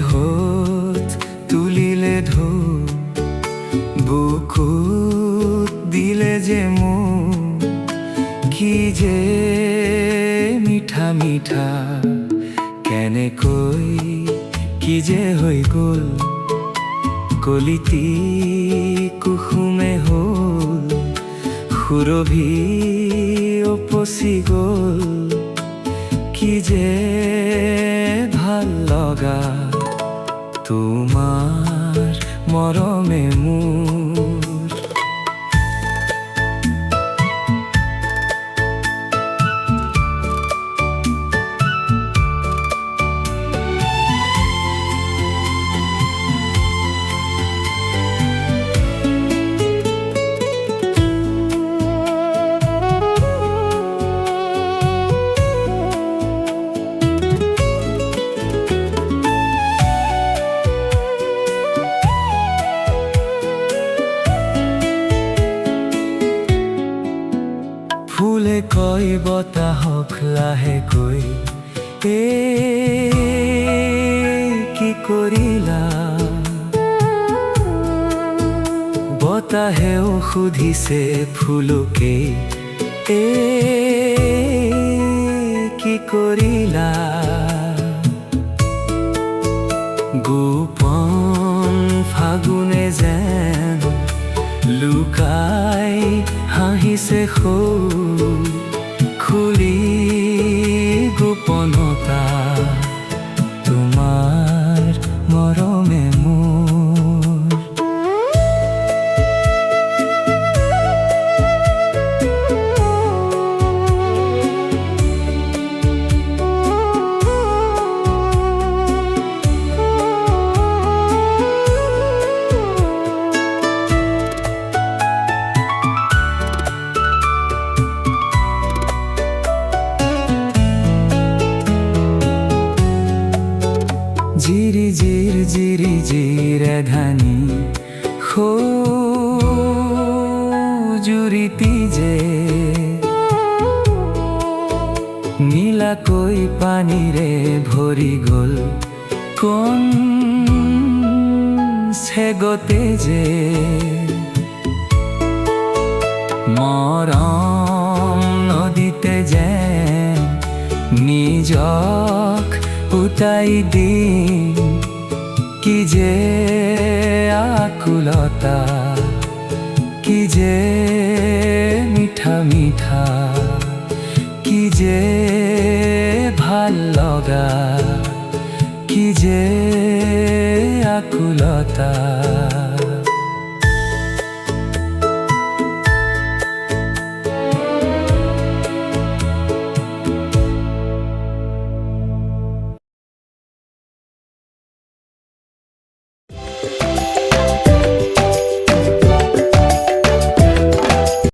দেহত তুলিলে ঢৌ, বুকুত দিলে যে মোৰ, কি যে মিঠা মিঠা, কেনেকৈ কি যে হৈ গ'ল, কলিতি কুসুমে হ'ল, সুৰভি উপচি গ'ল, কি যে ভাল লগা তোমাৰ মৰমে মোৰ। ফুলে কয় বতাহক লাহেকৈ, কি কৰিলা? বতাহেও সুধিছে ফুলকে, কি কৰিলা? গোপন ফাগুনে যেন লুকাই হাঁহিছে খুলি গোপনতা তোমাৰ মৰমে মোৰ। জিৰি জিৰ জিৰি জিৰে ধানি জুৰিতি যে, নীলাকৈ পানীৰে ভৰি গ'ল, কোন চেগতে যে মৰম নদীতে যেন নিজক উটাই দিম, কি যে আকুলতা, কি যে মিঠা মিঠা, কি যে ভাল লগা, কি যে আকুলতা।